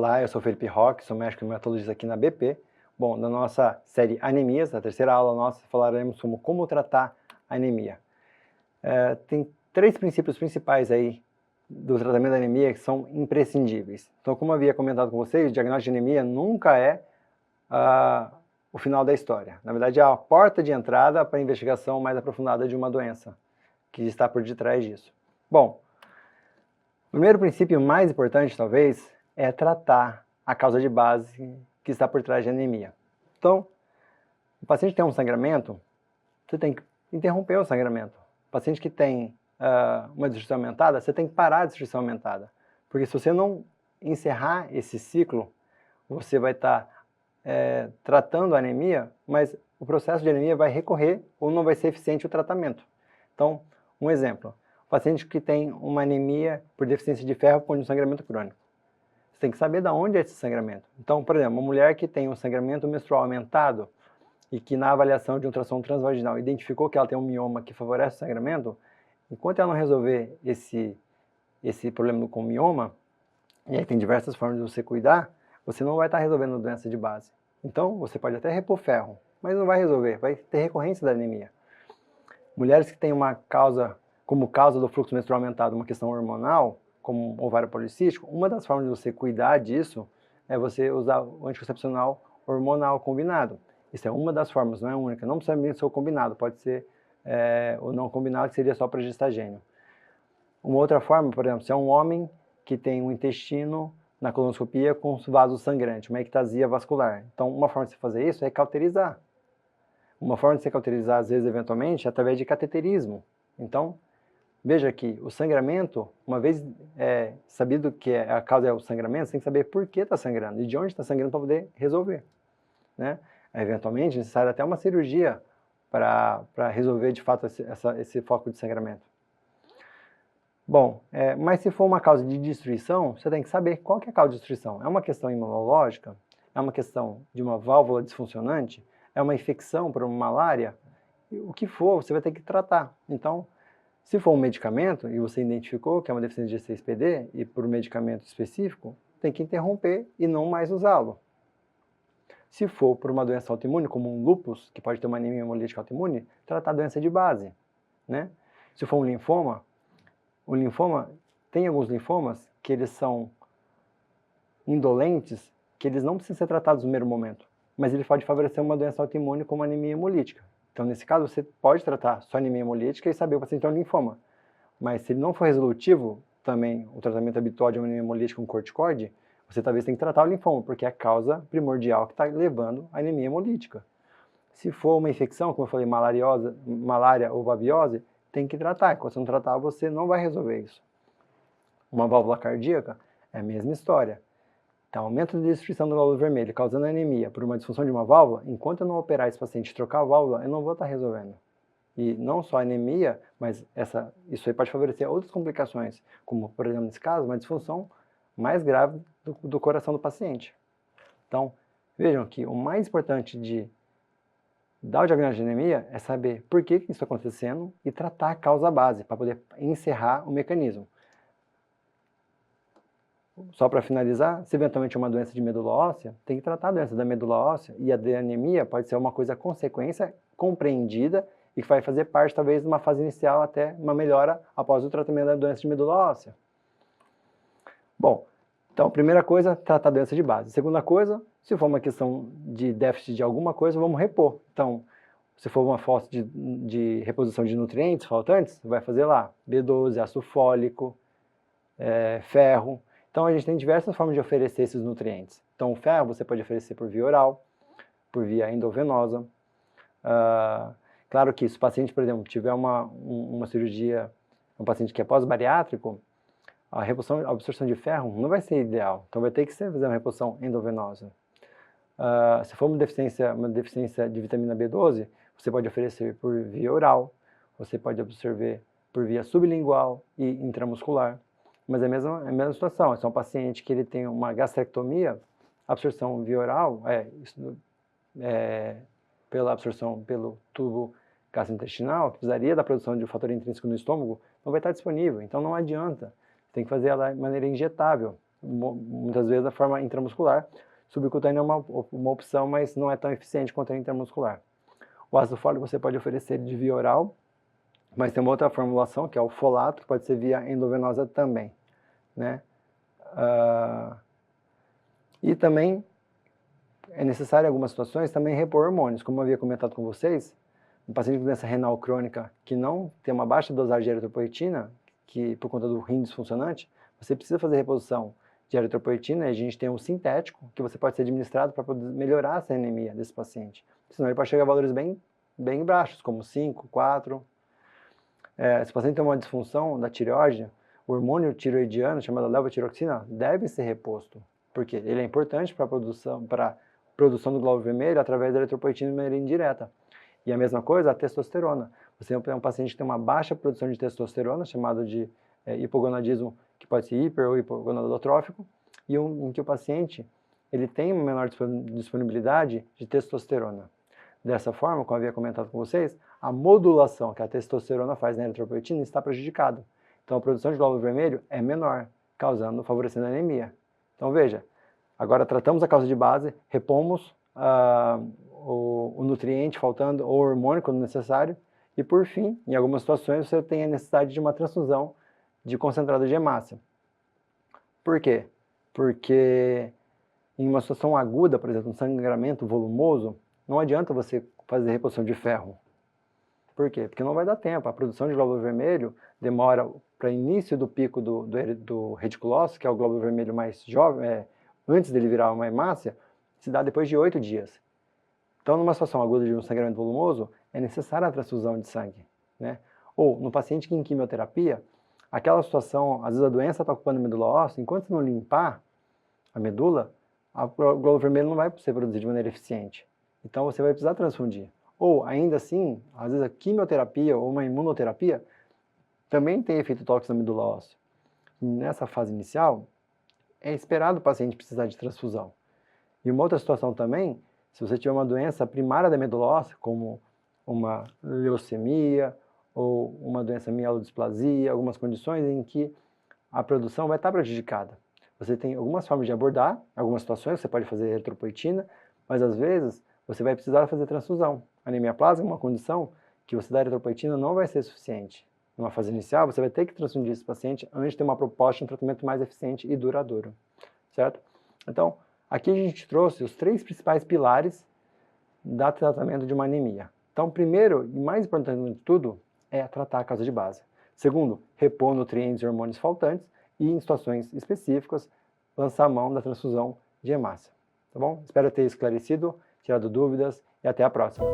Olá, eu sou Felipe Roque, sou médico hematologista aqui na BP. Bom, na nossa série Anemias, a terceira aula nossa, falaremos sobre como tratar a anemia. Tem 3 princípios principais aí do tratamento da anemia que são imprescindíveis. Então, como eu havia comentado com vocês, o diagnóstico de anemia nunca é o final da história. Na verdade, é a porta de entrada para a investigação mais aprofundada de uma doença que está por detrás disso. Bom, o primeiro princípio mais importante, talvez, é tratar a causa de base que está por trás da anemia. Então, o paciente tem um sangramento, você tem que interromper o sangramento. O paciente que tem uma destruição aumentada, você tem que parar a destruição aumentada. Porque se você não encerrar esse ciclo, você vai estar tratando a anemia, mas o processo de anemia vai recorrer ou não vai ser eficiente o tratamento. Então, um exemplo, o paciente que tem uma anemia por deficiência de ferro com um sangramento crônico. Você tem que saber de onde é esse sangramento. Então, por exemplo, uma mulher que tem um sangramento menstrual aumentado e que na avaliação de ultrassom transvaginal identificou que ela tem um mioma que favorece o sangramento, enquanto ela não resolver esse problema com o mioma, e aí tem diversas formas de você cuidar, você não vai estar resolvendo a doença de base. Então, você pode até repor ferro, mas não vai resolver, vai ter recorrência da anemia. Mulheres que têm uma causa, como causa do fluxo menstrual aumentado, uma questão hormonal, como ovário policístico, uma das formas de você cuidar disso é você usar o anticoncepcional hormonal combinado. Isso é uma das formas, não é a única. Não precisa ser o combinado, pode ser o não combinado, que seria só para gestagênio. Uma outra forma, por exemplo, se é um homem que tem um intestino na colonoscopia com vasos sangrantes, uma ectasia vascular. Então, uma forma de você fazer isso é cauterizar. Uma forma de você cauterizar, às vezes, eventualmente, é através de cateterismo. Então, veja que o sangramento, uma vez sabido que a causa é o sangramento, você tem que saber por que está sangrando e de onde está sangrando para poder resolver, né? Eventualmente, é necessário até uma cirurgia para resolver de fato esse foco de sangramento. Bom, mas se for uma causa de destruição, você tem que saber qual que é a causa de destruição. É uma questão imunológica? É uma questão de uma válvula disfuncionante? É uma infecção por uma malária? O que for, você vai ter que tratar. Então, se for um medicamento e você identificou que é uma deficiência de G6PD e por um medicamento específico, tem que interromper e não mais usá-lo. Se for por uma doença autoimune, como um lúpus, que pode ter uma anemia hemolítica autoimune, tratar a doença de base, né? Se for um linfoma, o linfoma, tem alguns linfomas que eles são indolentes, que eles não precisam ser tratados no primeiro momento, mas ele pode favorecer uma doença autoimune como anemia hemolítica. Então, nesse caso, você pode tratar só anemia hemolítica e saber o paciente tem um linfoma. Mas se ele não for resolutivo, também o tratamento habitual de uma anemia hemolítica com corticoide, você talvez tenha que tratar o linfoma, porque é a causa primordial que está levando a anemia hemolítica. Se for uma infecção, como eu falei, malária ou babiose, tem que tratar. Quando você não tratar, você não vai resolver isso. Uma válvula cardíaca é a mesma história. Então, aumento de destruição do glóbulo vermelho causando anemia por uma disfunção de uma válvula, enquanto eu não operar esse paciente e trocar a válvula, eu não vou estar resolvendo. E não só a anemia, mas isso aí pode favorecer outras complicações, como, por exemplo, nesse caso, uma disfunção mais grave do coração do paciente. Então, vejam que o mais importante de dar o diagnóstico de anemia é saber por que isso está acontecendo e tratar a causa base, para poder encerrar o mecanismo. Só para finalizar, se eventualmente é uma doença de medula óssea, tem que tratar a doença da medula óssea, e a de anemia pode ser uma coisa consequência compreendida e que vai fazer parte, talvez, de uma fase inicial até uma melhora após o tratamento da doença de medula óssea. Bom, então, primeira coisa, tratar a doença de base. Segunda coisa, se for uma questão de déficit de alguma coisa, vamos repor. Então, se for uma falta de reposição de nutrientes faltantes, vai fazer lá B12, ácido fólico, ferro. Então, a gente tem diversas formas de oferecer esses nutrientes. Então, o ferro você pode oferecer por via oral, por via endovenosa. Claro que se o paciente, por exemplo, tiver uma cirurgia, um paciente que é pós-bariátrico, a absorção de ferro não vai ser ideal. Então, vai ter que fazer uma reposição endovenosa. Se for uma deficiência de vitamina B12, você pode oferecer por via oral, você pode absorver por via sublingual e intramuscular. Mas é a mesma situação, se é um paciente que ele tem uma gastrectomia, a absorção via oral, pela absorção pelo tubo gastrointestinal, que precisaria da produção de um fator intrínseco no estômago, não vai estar disponível, então não adianta. Tem que fazer ela de maneira injetável. muitas vezes da forma intramuscular. Subcutâneo é uma opção, mas não é tão eficiente quanto a intramuscular. O ácido fólico você pode oferecer de via oral, mas tem uma outra formulação, que é o folato, que pode ser via endovenosa também, né? E também é necessário, em algumas situações, também repor hormônios. Como eu havia comentado com vocês, um paciente com doença renal crônica que não tem uma baixa dosagem de eritropoetina, que por conta do rim disfuncionante, você precisa fazer reposição de eritropoetina, e a gente tem um sintético, que você pode ser administrado para poder melhorar essa anemia desse paciente. Senão ele pode chegar a valores bem baixos, como 5, 4. Se o paciente tem uma disfunção da tireoide, o hormônio tireoidiano, chamado levotiroxina, deve ser reposto, porque ele é importante para a produção do glóbulo vermelho através da eritropoetina de maneira indireta. E a mesma coisa, a testosterona. Você tem um paciente que tem uma baixa produção de testosterona, chamado de hipogonadismo, que pode ser hiper ou hipogonadotrófico, e em que o paciente ele tem uma menor disponibilidade de testosterona. Dessa forma, como eu havia comentado com vocês, a modulação que a testosterona faz na eritropoetina está prejudicada. Então a produção de glóbulo vermelho é menor, favorecendo a anemia. Então veja, agora tratamos a causa de base, repomos o nutriente faltando, ou o hormônio quando necessário, e por fim, em algumas situações, você tem a necessidade de uma transfusão de concentrado de hemácia. Por quê? Porque em uma situação aguda, por exemplo, um sangramento volumoso, não adianta você fazer reposição de ferro. Por quê? Porque não vai dar tempo. A produção de glóbulo vermelho demora para início do pico do reticulócito, que é o glóbulo vermelho mais jovem, antes dele virar uma hemácia, se dá depois de 8 dias. Então, numa situação aguda de um sangramento volumoso, é necessária a transfusão de sangue, né? Ou, no paciente que em quimioterapia, aquela situação, às vezes a doença está ocupando a medula óssea, enquanto você não limpar a medula, o glóbulo vermelho não vai ser produzido de maneira eficiente. Então, você vai precisar transfundir. Ou, ainda assim, às vezes a quimioterapia ou uma imunoterapia também tem efeito tóxico na medula óssea. E nessa fase inicial, é esperado o paciente precisar de transfusão. E uma outra situação também, se você tiver uma doença primária da medula óssea, como uma leucemia ou uma doença mielodisplasia, algumas condições em que a produção vai estar prejudicada. Você tem algumas formas de abordar, algumas situações você pode fazer eritropoetina, mas às vezes você vai precisar fazer transfusão. Anemia plásmica é uma condição que você dar eritropoetina não vai ser suficiente. Numa fase inicial, você vai ter que transfundir esse paciente antes de ter uma proposta de um tratamento mais eficiente e duradouro, certo? Então, aqui a gente trouxe os 3 principais pilares do tratamento de uma anemia. Então, primeiro e mais importante de tudo é tratar a causa de base. Segundo, repor nutrientes e hormônios faltantes e, em situações específicas, lançar a mão da transfusão de hemácia. Tá bom? Espero ter esclarecido, tirado dúvidas e até a próxima.